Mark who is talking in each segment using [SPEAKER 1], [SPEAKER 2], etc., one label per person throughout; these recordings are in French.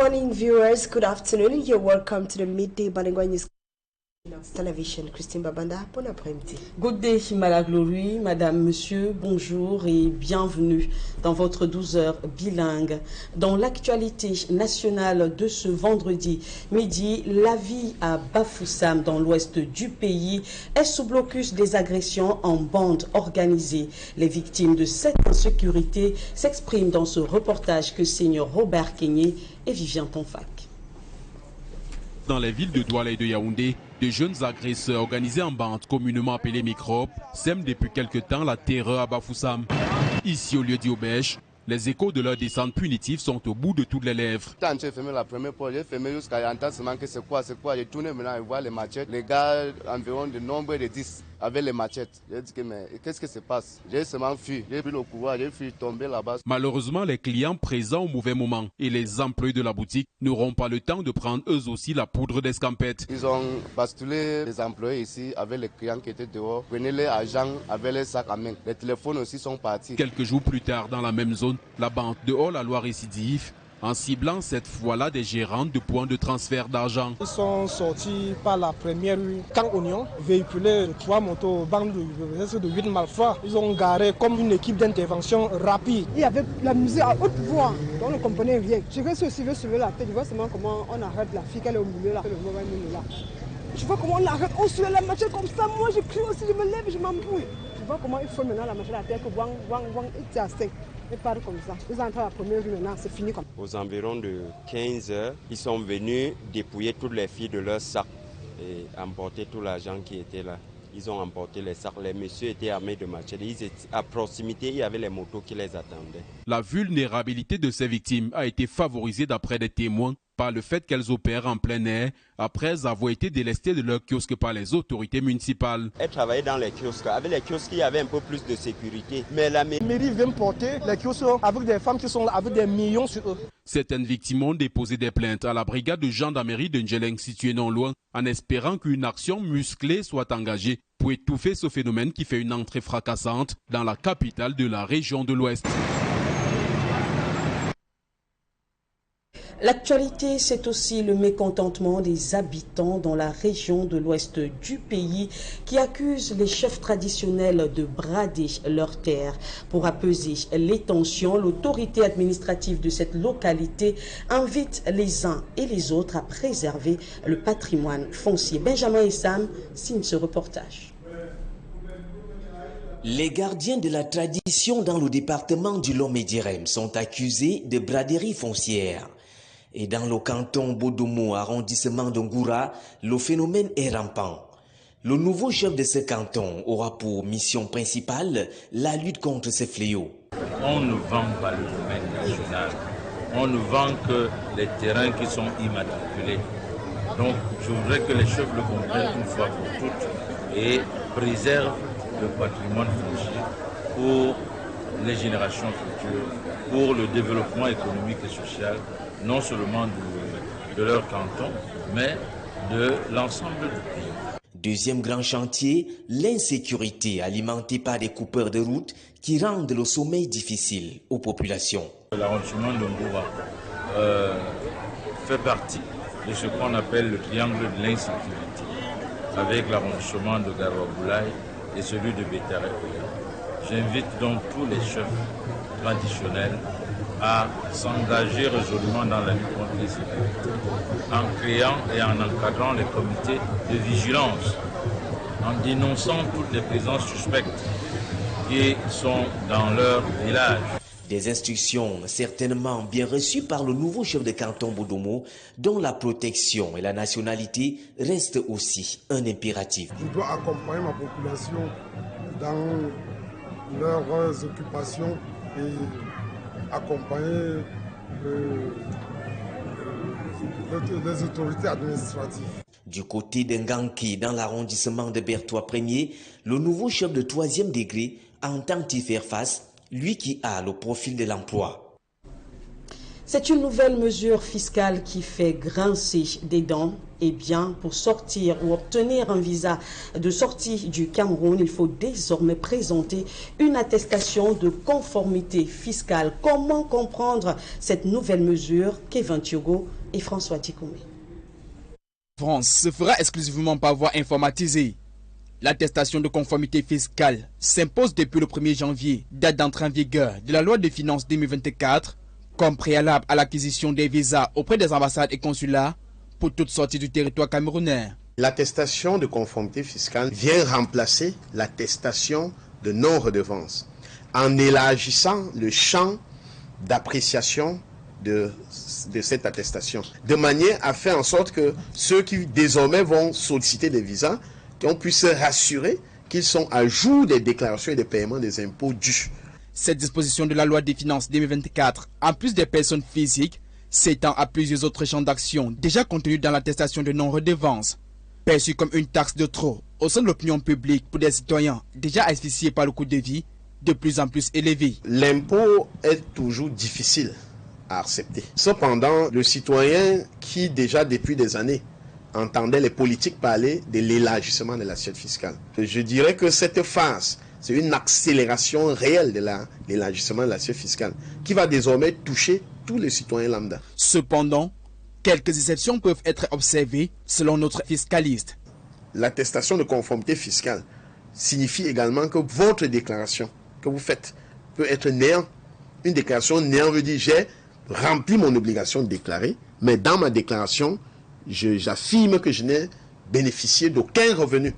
[SPEAKER 1] morning, viewers. Good afternoon. You're welcome to the midday bilingual news television. Christine Babanda, bon après-midi.
[SPEAKER 2] Good day, Madame Glory, Madame, Monsieur, bonjour et bienvenue dans votre 12 heures bilingue. Dans l'actualité nationale de ce vendredi midi, la vie à Bafoussam, dans l'ouest du pays, est sous blocus des agressions en bande organisée. Les victimes de cette insécurité s'expriment dans ce reportage que signent Robert Kenyé et Vivien Tonfac.
[SPEAKER 3] Dans les villes de Douala et de Yaoundé, de jeunes agresseurs organisés en bande, communément appelés microbes, sèment depuis quelque temps la terreur à Bafoussam. Ici, au lieu d'Iobèche, les échos de leur descente punitive sont au bout de toutes les lèvres.
[SPEAKER 4] Quand j'ai fermé la première porte, j'ai fermé jusqu'à entendre seulement que c'est quoi. J'ai tourné maintenant et voir les machettes. Les gars, environ de nombre de 10, avec les machettes. J'ai dit que mais qu'est-ce qui se passe? J'ai seulement fui. J'ai pris le couloir, j'ai fui tomber là-bas. Malheureusement, les clients présents au mauvais moment et les employés de la boutique n'auront pas le temps de prendre eux aussi la poudre d'escampette. Ils ont basculé les employés ici avec les clients qui étaient dehors. Prenaient les agents avec les sacs à main. Les téléphones aussi sont partis. Quelques jours plus tard, dans la même zone, la banque de Haut-la-Loire récidive en ciblant cette fois-là des gérants de points de transfert d'argent.
[SPEAKER 5] Ils sont sortis par la première rue Camp Oignon, véhiculés de 3 motos, bandes de 8 malfrats. Ils ont garé comme une équipe d'intervention rapide.
[SPEAKER 6] Il y avait la musique à haute voix, on ne comprenait rien. Je reste aussi sur la tête, je vois seulement comment on arrête la fille qu'elle est au milieu là, le mobile là. Je vois comment on l'arrête, on suit la machette comme ça, moi je crie aussi, je me lève, je m'embrouille. Je vois comment il faut maintenant la machette à terre, que wang, il tient à 5. Ils partent comme ça. Ils entrent à la première rue maintenant, c'est fini comme ça.
[SPEAKER 7] Aux environs de 15 heures, ils sont venus dépouiller toutes les filles de leurs sacs et emporter tout l'argent qui était là. Ils ont emporté les sacs. Les messieurs étaient armés de machettes. Ils étaient à proximité, il y avait les motos qui les attendaient. La vulnérabilité de ces victimes a été favorisée d'après des témoins par le fait qu'elles opèrent en plein air après avoir été délestées de leurs kiosques par les autorités municipales. Elles travaillaient dans les kiosques. Avec les kiosques, il y avait un peu plus de sécurité. Mais la
[SPEAKER 5] mairie vient porter les kiosques avec des femmes qui sont là, avec des millions sur eux.
[SPEAKER 3] Certaines victimes ont déposé des plaintes à la brigade de gendarmerie de Ndjeleng située non loin, en espérant qu'une action musclée soit engagée pour étouffer ce phénomène qui fait une entrée fracassante dans la capitale de la région de l'Ouest.
[SPEAKER 2] L'actualité, c'est aussi le mécontentement des habitants dans la région de l'ouest du pays qui accusent les chefs traditionnels de brader leurs terres. Pour apaiser les tensions, l'autorité administrative de cette localité invite les uns et les autres à préserver le patrimoine foncier. Benjamin et Sam signent ce reportage.
[SPEAKER 8] Les gardiens de la tradition dans le département du Lomé-Direm sont accusés de braderie foncière. Et dans le canton Bodomo, arrondissement de Ngoura, le phénomène est rampant. Le nouveau chef de ce canton aura pour mission principale la lutte contre ces fléaux.
[SPEAKER 9] On ne vend pas le domaine national. On ne vend que les terrains qui sont immatriculés. Donc je voudrais que les chefs le comprennent une fois pour toutes et préservent le patrimoine foncier pour les générations futures, pour le développement économique et social, non seulement de leur canton, mais de l'ensemble du pays.
[SPEAKER 8] Deuxième grand chantier, l'insécurité alimentée par des coupeurs de route qui rendent le sommeil difficile aux populations.
[SPEAKER 9] L'arrondissement de Ngoura fait partie de ce qu'on appelle le triangle de l'insécurité, avec l'arrondissement de Garoua-Boulaye et celui de Bétaré. J'invite donc tous les chefs traditionnels à s'engager résolument dans la lutte contre l'insécurité, en créant et en encadrant les comités de vigilance, en dénonçant toutes les présences suspectes qui sont dans leur village.
[SPEAKER 8] Des instructions certainement bien reçues par le nouveau chef de canton Bodomo, dont la protection et la nationalité restent aussi un impératif.
[SPEAKER 10] Je dois accompagner ma population dans leurs occupations et accompagner les autorités administratives.
[SPEAKER 8] Du côté d'Nganké, dans l'arrondissement de Berthois 1er, le nouveau chef de 3e degré entend y faire face, lui qui a le profil de l'emploi.
[SPEAKER 2] C'est une nouvelle mesure fiscale qui fait grincer des dents. Eh bien, pour sortir ou obtenir un visa de sortie du Cameroun, il faut désormais présenter une attestation de conformité fiscale. Comment comprendre cette nouvelle mesure? Kevin Thiogo et François Tikoumé.
[SPEAKER 11] France se fera exclusivement par voie informatisée. L'attestation de conformité fiscale s'impose depuis le 1er janvier, date d'entrée en vigueur de la loi de finances 2024, comme préalable à l'acquisition des visas auprès des ambassades et consulats pour toute sortie du territoire camerounais.
[SPEAKER 12] L'attestation de conformité fiscale vient remplacer l'attestation de non-redevance en élargissant le champ d'appréciation de cette attestation, de manière à faire en sorte que ceux qui désormais vont solliciter des visas, qu'on puisse se rassurer qu'ils sont à jour des déclarations et des paiements des impôts dus.
[SPEAKER 11] Cette disposition de la loi des finances 2024, en plus des personnes physiques, s'étend à plusieurs autres champs d'action déjà contenus dans l'attestation de non-redevance, perçue comme une taxe de trop au sein de l'opinion publique pour des citoyens déjà asphyxiés par le coût de vie de plus en plus élevé.
[SPEAKER 12] L'impôt est toujours difficile à accepter. Cependant, le citoyen qui déjà depuis des années entendait les politiques parler de l'élargissement de l'assiette fiscale, je dirais que cette phase, c'est une accélération réelle de l'élargissement de l'assiette fiscale qui va désormais toucher tous les citoyens lambda.
[SPEAKER 11] Cependant, quelques exceptions peuvent être observées selon notre fiscaliste.
[SPEAKER 12] L'attestation de conformité fiscale signifie également que votre déclaration que vous faites peut être néant. Une déclaration néant veut dire j'ai rempli mon obligation de déclarer, mais dans ma déclaration, j'affirme que je n'ai bénéficié d'aucun revenu.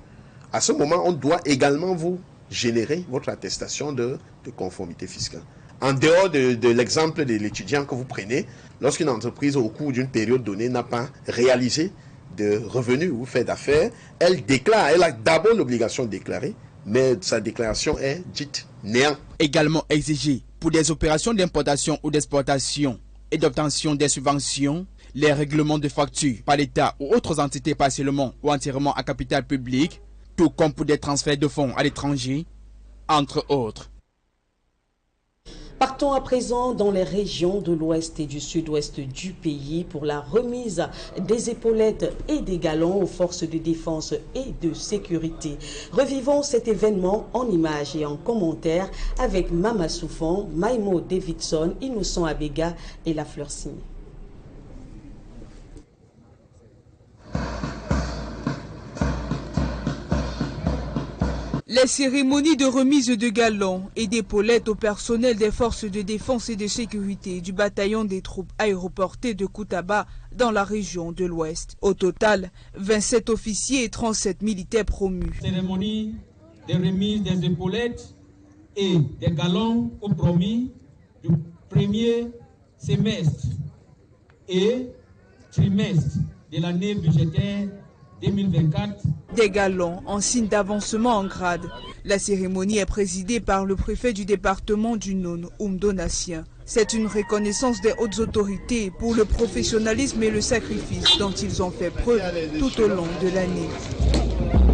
[SPEAKER 12] À ce moment, on doit également vous générer votre attestation de conformité fiscale. En dehors de l'exemple de l'étudiant que vous prenez, lorsqu'une entreprise au cours d'une période donnée n'a pas réalisé de revenus ou fait d'affaires, elle déclare, elle a d'abord l'obligation de déclarer, mais sa déclaration est dite néant.
[SPEAKER 11] Également exigé pour des opérations d'importation ou d'exportation et d'obtention des subventions, les règlements de factures par l'État ou autres entités partiellement ou entièrement à capital public, tout comme pour des transferts de fonds à l'étranger, entre autres.
[SPEAKER 2] Partons à présent dans les régions de l'ouest et du sud-ouest du pays pour la remise des épaulettes et des galons aux forces de défense et de sécurité. Revivons cet événement en images et en commentaires avec Mama Soufan, Maïmo Davidson, Innocent Abega et La Fleur Signe.
[SPEAKER 13] Les cérémonies de remise de galons et d'épaulettes au personnel des forces de défense et de sécurité du bataillon des troupes aéroportées de Koutaba dans la région de l'Ouest. Au total, 27 officiers et 37 militaires promus.
[SPEAKER 14] Cérémonie de remise des épaulettes et des galons aux promis du premier semestre et trimestre de l'année budgétaire 2024.
[SPEAKER 13] Des galons en signe d'avancement en grade. La cérémonie est présidée par le préfet du département du Nous, Donatien. C'est une reconnaissance des hautes autorités pour le professionnalisme et le sacrifice dont ils ont fait preuve tout au long de l'année.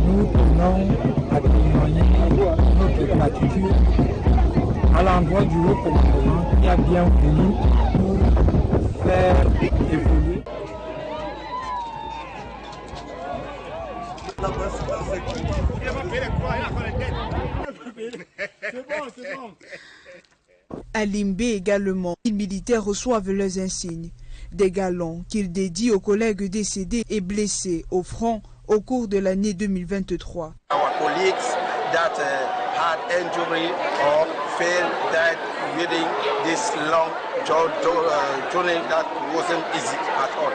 [SPEAKER 15] Nous tenons à témoigner notre gratitude à l'endroit du haut commandement qui a bien voulu nous faire évoluer.
[SPEAKER 13] À Limbé également, les militaires reçoivent leurs insignes, des galons qu'ils dédient aux collègues décédés et blessés au front au cours de l'année 2023.
[SPEAKER 16] Our colleagues that had injury or failed that within this long journey that wasn't easy at all.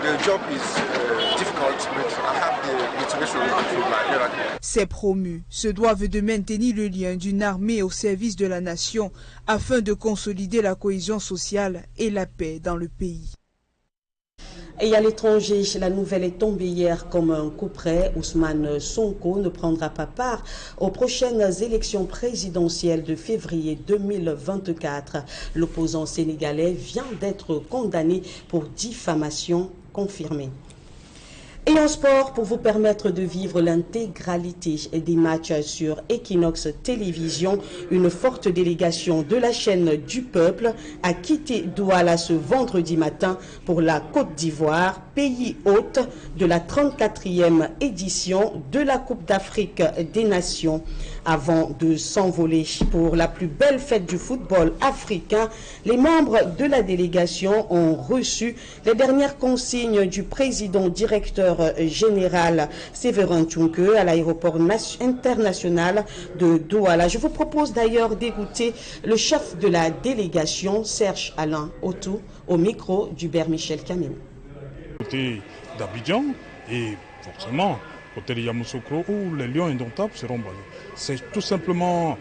[SPEAKER 16] The job is difficult, but I have the motivation to my miracle.
[SPEAKER 13] Ces promus se doivent de maintenir le lien d'une armée au service de la nation afin de consolider la cohésion sociale et la paix dans le pays.
[SPEAKER 2] Et à l'étranger, la nouvelle est tombée hier comme un coup près. Ousmane Sonko ne prendra pas part aux prochaines élections présidentielles de février 2024. L'opposant sénégalais vient d'être condamné pour diffamation confirmée. Et en sport, pour vous permettre de vivre l'intégralité des matchs sur Équinoxe Télévision, une forte délégation de la chaîne du peuple a quitté Douala ce vendredi matin pour la Côte d'Ivoire, pays hôte de la 34e édition de la Coupe d'Afrique des Nations. Avant de s'envoler pour la plus belle fête du football africain, les membres de la délégation ont reçu les dernières consignes du président directeur général Séverin Tchunke à l'aéroport international de Douala. Je vous propose d'ailleurs d'écouter le chef de la délégation, Serge Alain Otou, au micro d'Hubert Michel Camille.
[SPEAKER 17] Côté d'Abidjan et forcément côté de Yamoussoukro où les lions indomptables seront basés. C'est tout simplement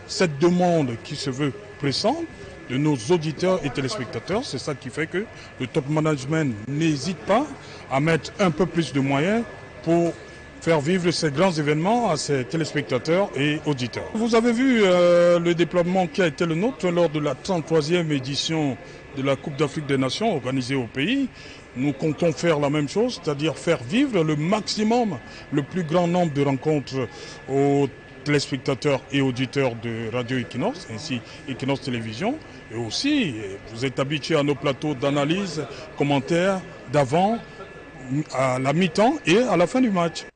[SPEAKER 17] cette demande qui se veut pressante de nos auditeurs et téléspectateurs. C'est ça qui fait que le top management n'hésite pas à mettre un peu plus de moyens pour faire vivre ces grands événements à ses téléspectateurs et auditeurs. Vous avez vu le déploiement qui a été le nôtre lors de la 33e édition de la Coupe d'Afrique des Nations organisée au pays. Nous comptons faire la même chose, c'est-à-dire faire vivre le maximum, le plus grand nombre de rencontres aux téléspectateurs et auditeurs de Radio Équinoxe, ainsi Équinoxe Télévision. Et aussi, vous êtes habitués à nos plateaux d'analyse, commentaires, d'avant, à la mi-temps et à la fin du match.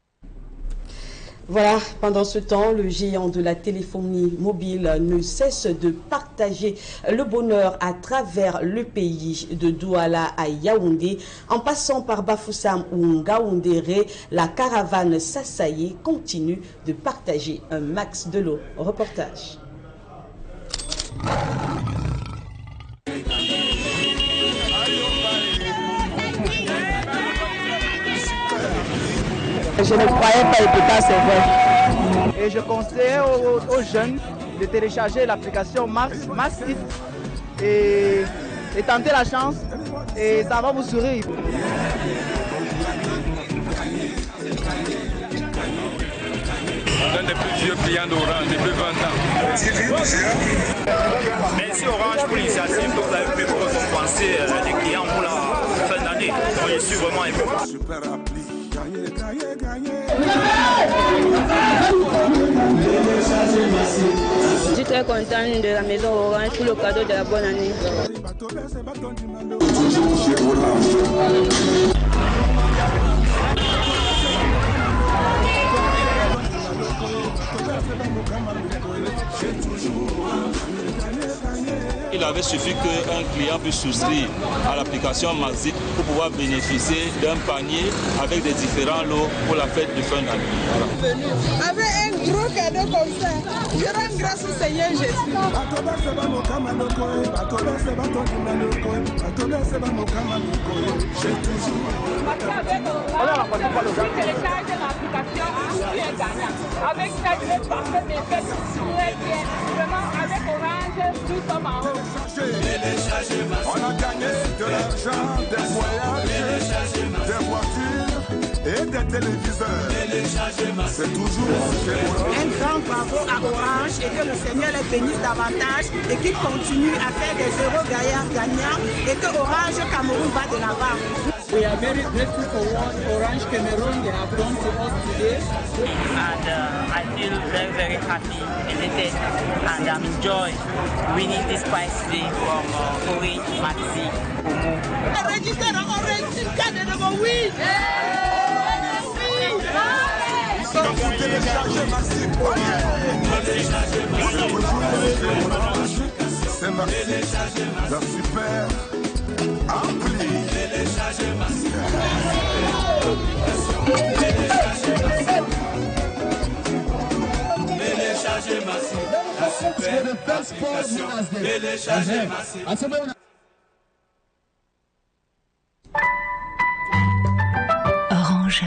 [SPEAKER 2] Voilà, pendant ce temps, le géant de la téléphonie mobile ne cesse de partager le bonheur à travers le pays, de Douala à Yaoundé, en passant par Bafoussam ou Ngaoundéré. La caravane Sassaye continue de partager un max de l'eau. Reportage.
[SPEAKER 18] Je ne croyais pas, et pourtant c'est vrai. Et je conseille aux jeunes de télécharger l'application Max et tenter la chance et ça va vous sourire.
[SPEAKER 19] L'un des plus vieux clients d'Orange depuis 20 ans. Merci Orange pour l'initiative que vous avez pris pour récompenser les clients pour la fin d'année. Je suis vraiment ému.
[SPEAKER 20] Je suis très content de la maison Orange pour le cadeau de la bonne année.
[SPEAKER 21] Il avait suffi qu'un client puisse souscrire à l'application Maxit pour pouvoir bénéficier d'un panier avec des différents lots pour la fête de fin d'année. Voilà.
[SPEAKER 22] Avec un gros cadeau comme ça, je rends grâce au Seigneur Jésus.
[SPEAKER 23] Télécharge l'application, tu es gagnant. Avec ça, je vais passer mes fêtes très bien. Vraiment, avec Orange, nous sommes en haut.
[SPEAKER 24] On a gagné de l'argent, des voyages, des voitures et des téléviseurs. C'est toujours
[SPEAKER 25] un grand bravo à Orange et que le Seigneur les bénisse davantage et qu'il continue à faire des euros gagnants et que Orange Cameroun va de l'avant.
[SPEAKER 26] We are very grateful for what Orange Cameroon they have done to us today.
[SPEAKER 27] And I feel very, very happy, elated, and I'm enjoying winning this prize today from Orange Maxi Omo.
[SPEAKER 22] Register the Orange SIM card and I'm a win!
[SPEAKER 24] Vous téléchargez Maxi c'est Maxi, la super appli.
[SPEAKER 23] Téléchargez Maxi, la super application. Téléchargez Maxi.
[SPEAKER 2] Orange.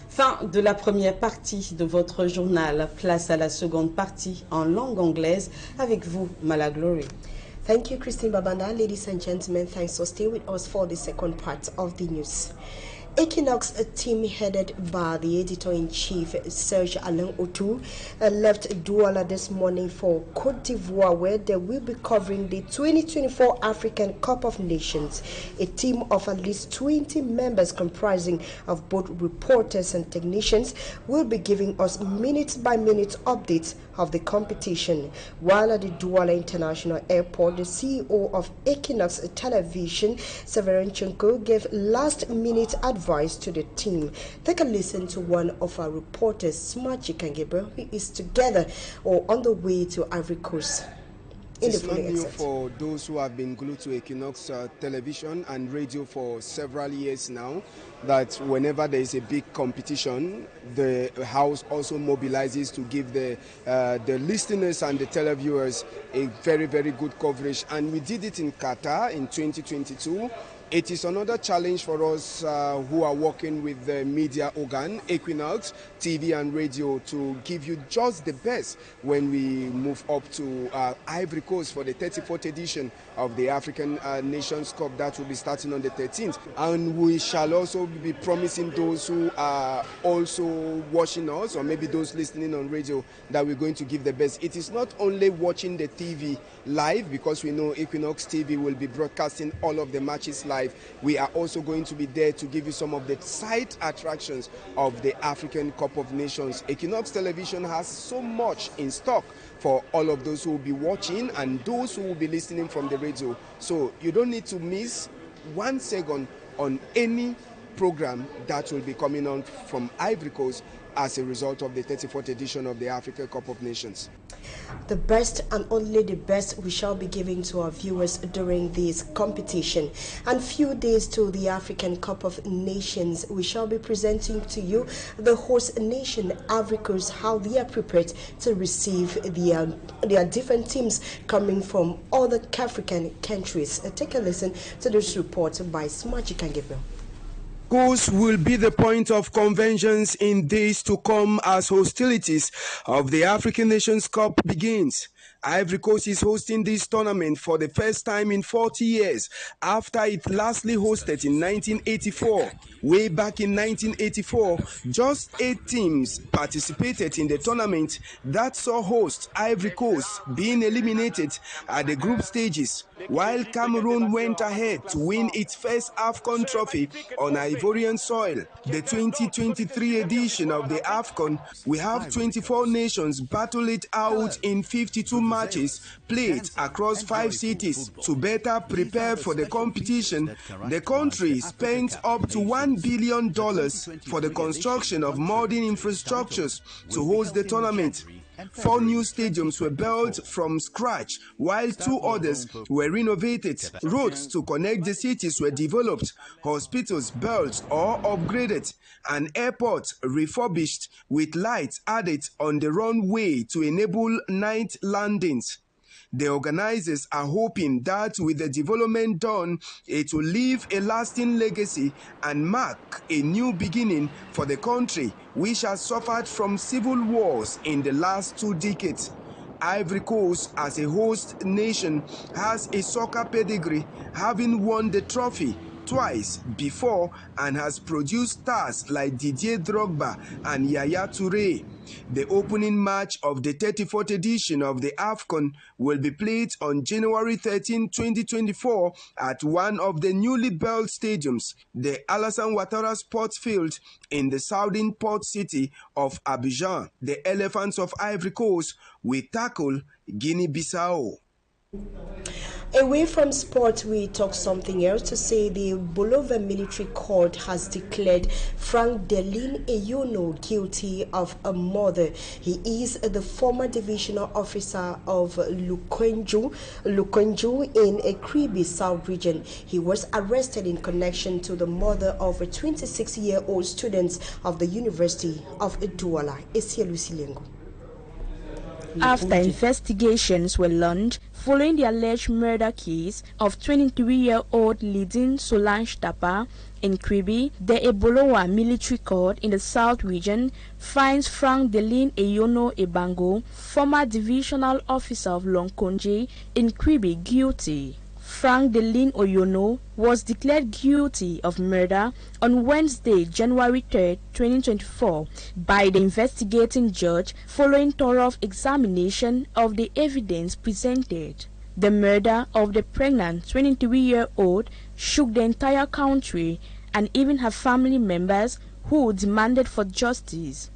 [SPEAKER 2] Fin de la première partie de votre journal. Place à la seconde partie en langue anglaise avec vous, Mala Glory.
[SPEAKER 1] Thank you, Christine Babanda. Ladies and gentlemen, thanks for staying with us for the second part of the news. Équinoxe, a team headed by the editor-in-chief Serge Alain Otou, left Douala this morning for Côte d'Ivoire, where they will be covering the 2024 African Cup of Nations. A team of at least 20 members comprising of both reporters and technicians will be giving us minute-by-minute updates of the competition. While at the Douala International Airport, the CEO of Équinoxe Television, Severenchenko, gave last-minute advice to the team. Take a listen to one of our reporters, Smachi Kangebe, who is together or on the way to Ivory Coast.
[SPEAKER 3] It's not new for those who have been glued to Équinoxe television and radio for several years now, that whenever there is a big competition, the house also mobilizes to give the listeners and the televiewers a very, very good coverage. And we did it in Qatar in 2022. It is another challenge for us who are working with the media organ, Équinoxe, TV and radio, to give you just the best when we move up to Ivory Coast for the 34th edition of the African Nations Cup that will be starting on the 13th. And we shall also be promising those who are also watching us, or maybe those listening on radio, that we're going to give the best. It is not only watching the TV live, because we know Équinoxe TV will be broadcasting all of the matches live. We are also going to be there to give you some of the side attractions of the African Cup of Nations. Équinoxe Television has so much in stock for all of those who will be watching and those who will be listening from the radio. So you don't need to miss 1 second on any program that will be coming on from Ivory Coast as a result of the 34th edition of the Africa Cup of Nations.
[SPEAKER 1] The best and only the best we shall be giving to our viewers during this competition. And few days to the African Cup of Nations, we shall be presenting to you the host nation, Ivory Coast, how they are prepared to receive their different teams coming from other African countries. Take a listen to this report by Smachi Kangebe.
[SPEAKER 3] Coast will be the point of convergence in days to come as hostilities of the African Nations Cup begins. Ivory Coast is hosting this tournament for the first time in 40 years after it lastly hosted in 1984. Way back in 1984, just 8 teams participated in the tournament that saw host Ivory Coast being eliminated at the group stages, while Cameroon went ahead to win its first AFCON trophy on Ivorian soil. The 2023 edition of the AFCON will have 24 nations battle it out in 52 matches played across 5 cities. To better prepare for the competition, the country spent up to $1 billion for the construction of modern infrastructures to host the tournament. 4 new stadiums were built from scratch, while 2 others were renovated. Roads to connect the cities were developed, hospitals built or upgraded, an airport refurbished with lights added on the runway to enable night landings. The organizers are hoping that with the development done, it will leave a lasting legacy and mark a new beginning for the country, which has suffered from civil wars in the last 2 decades. Ivory Coast, as a host nation, has a soccer pedigree, having won the trophy twice before and has produced stars like Didier Drogba and Yaya Touré. The opening match of the 34th edition of the AFCON will be played on January 13, 2024 at one of the newly built stadiums, the Alassane Ouattara Sports Field in the southern port city of Abidjan. The Elephants of Ivory Coast will tackle Guinea-Bissau.
[SPEAKER 1] Away from sport, we talk something else to say the Bolova Military Court has declared Frank Delin Eyono guilty of a murder. He is the former divisional officer of Lukonju in Ekribi South region. He was arrested in connection to the murder of a 26-year-old student of the University of Douala.
[SPEAKER 4] After investigations were launched following the alleged murder case of 23-year-old Lidin Solange Tapa in Kribi, the Ebolowa Military Court in the South region finds Frank Delin Eyono Ebango, former divisional officer of Lonkonje in Kribi, guilty. Frank Delin Oyono, was declared guilty of murder on Wednesday, January 3, 2024, by the investigating judge following thorough examination of the evidence presented. The murder of the pregnant 23-year-old shook the entire country and even her family members, who demanded for justice.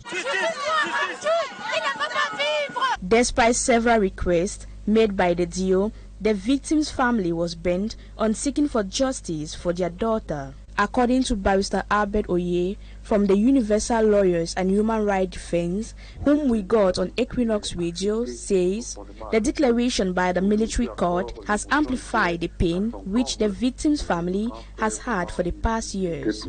[SPEAKER 4] Despite several requests made by the DO, the victim's family was bent on seeking for justice for their daughter. According to Barrister Albert Oye from the Universal Lawyers and Human Rights Defense, whom we got on Équinoxe Radio, says the declaration by the military court has amplified the pain which the victim's family has had for the past years.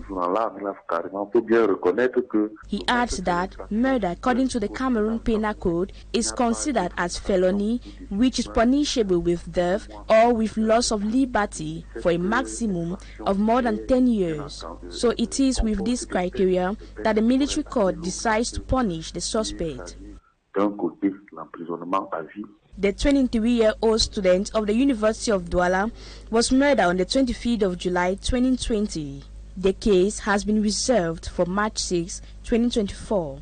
[SPEAKER 4] He adds that murder, according to the Cameroon Penal Code, is considered as felony, which is punishable with death or with loss of liberty for a maximum of more than 10 years. So it is with this criteria that the military court decides to punish the suspect. The 23-year-old student of the University of Douala was murdered on the 25th of July 2020. The case has been reserved for March 6, 2024.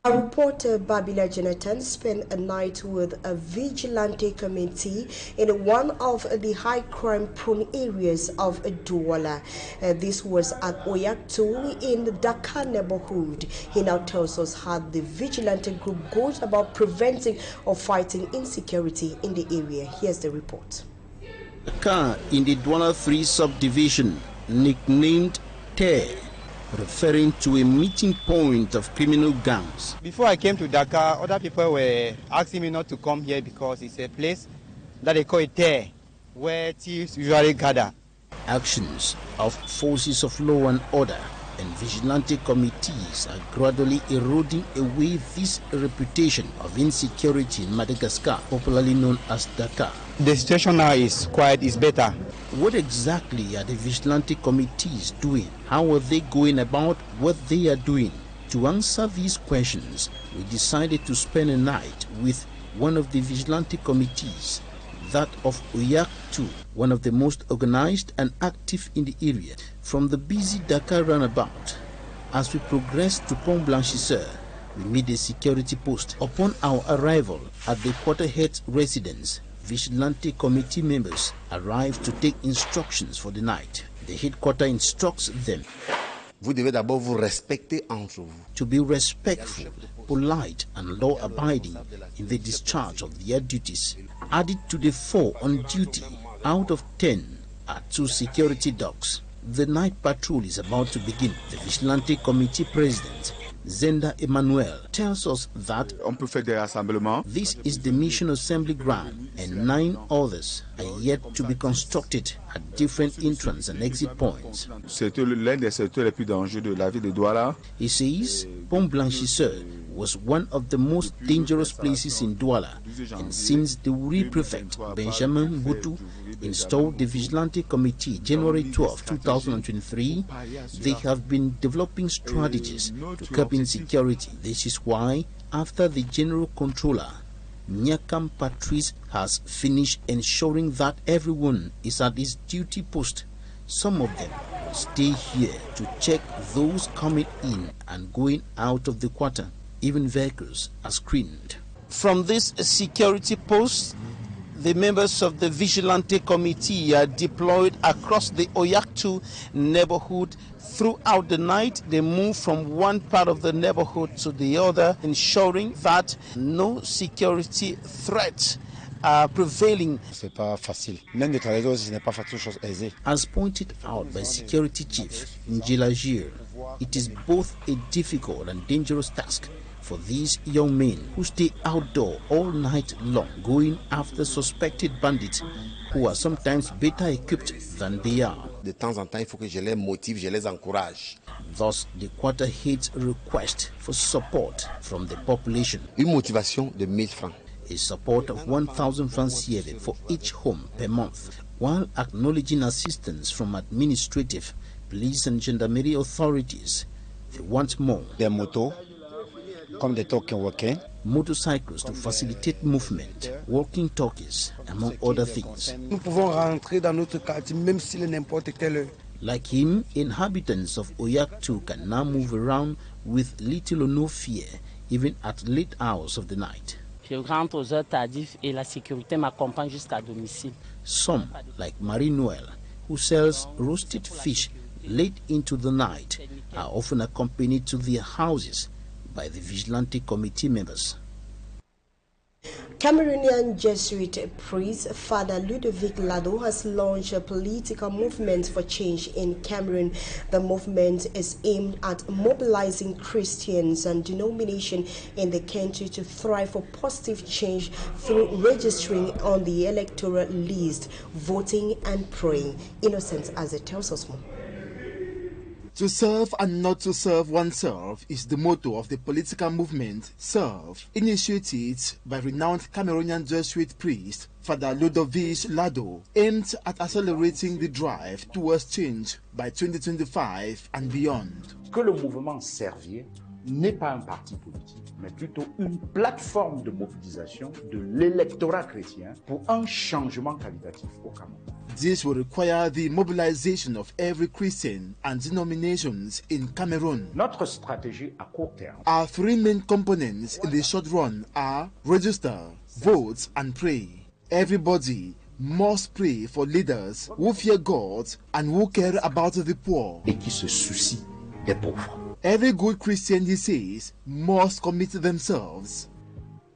[SPEAKER 1] Our reporter Babila Jonathan spent a night with a vigilante committee in one of the high crime-prone areas of Douala. This was at Oyaktu in the Dakar neighborhood. He now tells us how the vigilante group goes about preventing or fighting insecurity in the area. Here's the report.
[SPEAKER 5] Dakar in the Douala 3 subdivision, nicknamed Te, referring to a meeting point of criminal gangs.
[SPEAKER 18] Before I came to Dakar, other people were asking me not to come here because it's a place that they call it Te, where thieves usually gather.
[SPEAKER 5] Actions of forces of law and order and vigilante committees are gradually eroding away this reputation of insecurity in Madagascar, popularly known as Dakar.
[SPEAKER 18] The situation now is better.
[SPEAKER 5] What exactly are the vigilante committees doing? How are they going about what they are doing? To answer these questions, we decided to spend a night with one of the vigilante committees, that of Oyak 2, one of the most organized and active in the area. From the busy Dakar runabout, as we progressed to Pont Blanchisseur, we meet a security post. Upon our arrival at the quarterhead's residence, vigilante committee members arrived to take instructions for the night. The headquarter instructs them
[SPEAKER 6] vous devez d'abord vous respecter entre vous.
[SPEAKER 5] To be respectful, polite and law-abiding in the discharge of their duties. Added to the 4 on duty, out of 10 are 2 security dogs. The night patrol is about to begin. The vigilante committee president, Zenda Emmanuel, tells us that this is the mission assembly ground and 9 others are yet to be constructed at different entrance and exit points. He says Pont Blanchisseur was one of the most dangerous places in Douala, and since the Wuri prefect Benjamin Boutou installed the vigilante committee January 12, 2023, they have been developing strategies to curb insecurity. This is why, after the general controller, Nyakam Patrice has finished ensuring that everyone is at his duty post, some of them stay here to check those coming in and going out of the quarter. Even vehicles are screened. From this security post, the members of the vigilante committee are deployed across the Oyaktu neighborhood. Throughout the night, they move from one part of the neighborhood to the other, ensuring that no security threats are prevailing. As pointed out by Security Chief Njilagir, it is both a difficult and dangerous task for these young men who stay outdoor all night long, going after suspected bandits who are sometimes better equipped than they are.
[SPEAKER 6] De temps en temps, il faut que je les motive, je les encourage.
[SPEAKER 5] Thus, the quarterhead's request for support from the population.
[SPEAKER 6] Une motivation de 1000 francs.
[SPEAKER 5] A support of 1,000 francs CFA for each home per month, while acknowledging assistance from administrative, police and gendarmerie authorities. They want more.
[SPEAKER 6] Des motos, comme des token-walking.
[SPEAKER 5] motorcycles to facilitate movement, walkie-talkies, among other things.
[SPEAKER 3] Nous pouvons rentrer dans notre quartier même s'il est n'importe quelle heure.
[SPEAKER 5] Like him, inhabitants of Oyak 2 can now move around with little or no fear, even at late hours of the night.
[SPEAKER 27] Je rentre aux heures tardives et la sécurité m'accompagne jusqu'à domicile.
[SPEAKER 5] Some, like Marie-Noël, who sells roasted fish late into the night, are often accompanied to their houses by the vigilante committee members.
[SPEAKER 1] Cameroonian Jesuit priest Father Ludovic Lado has launched a political movement for change in Cameroon. The movement is aimed at mobilizing Christians and denominations in the country to thrive for positive change through registering on the electoral list, voting and praying. Innocent as it tells us more.
[SPEAKER 7] To serve and not to serve oneself is the motto of the political movement Serve, initiated by renowned Cameroonian Jesuit priest Father Ludovic Lado, aimed at accelerating the drive towards change by 2025 and beyond.
[SPEAKER 8] Que le mouvement Servier n'est pas un parti politique, mais plutôt une plateforme de mobilisation de l'électorat chrétien pour un changement qualitatif au Cameroun.
[SPEAKER 7] This will require the mobilization of every Christian and denominations in Cameroon.
[SPEAKER 8] Notre stratégie à court terme.
[SPEAKER 7] Our three main components in the short run are register, vote, and pray. Everybody must pray for leaders who fear God and who care about the poor.
[SPEAKER 8] Et qui se soucient des pauvres.
[SPEAKER 7] Every good Christian, he says, must commit themselves.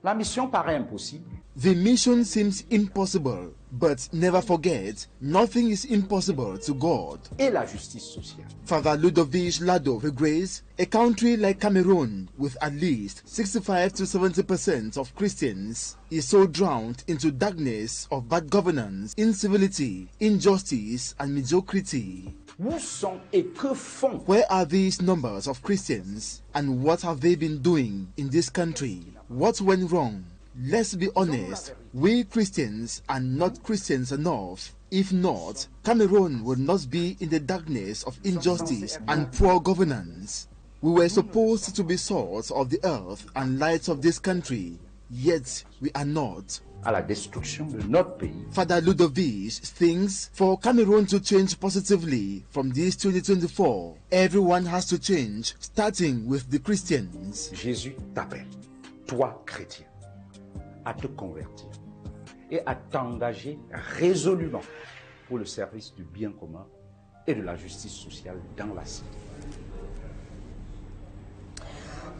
[SPEAKER 8] La mission paraît impossible.
[SPEAKER 7] The mission seems impossible, but never forget, nothing is impossible to God.
[SPEAKER 8] Et la justice sociale.
[SPEAKER 7] Father Ludovic Lado regrets a country like Cameroon, with at least 65 to 70% of Christians, is so drowned into darkness of bad governance, incivility, injustice, and mediocrity.
[SPEAKER 8] Où sont et que font?
[SPEAKER 7] Where are these numbers of Christians, and what have they been doing in this country? What went wrong? Let's be honest, we Christians are not Christians enough. If not, Cameroon will not be in the darkness of injustice and poor governance. We were supposed to be salt of the earth and lights of this country, yet we are not.
[SPEAKER 8] À la destruction de notre pays.
[SPEAKER 7] Father Ludovic thinks for Cameroon to change positively from this 2024, everyone has to change, starting with the Christians.
[SPEAKER 8] Jésus t'appelle, toi chrétien, à te convertir et à t'engager résolument pour le service du bien commun et de la justice sociale dans la cité.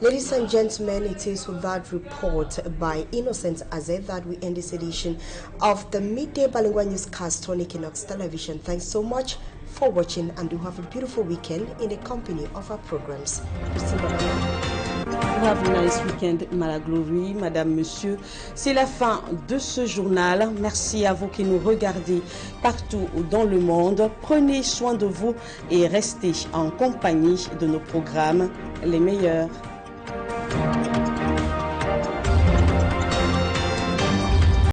[SPEAKER 1] Ladies and gentlemen, it is with that report by Innocent Azet that we end this edition of the Midday Bilingual Newscast on Équinoxe Television. Thanks so much for watching, and do have a beautiful weekend in the company of our programs.
[SPEAKER 2] Have a nice weekend, Malaglory, Madame, Monsieur. C'est la fin de ce journal. Merci à vous qui nous regardez partout dans le monde. Prenez soin de vous et restez en compagnie de nos programmes les meilleurs.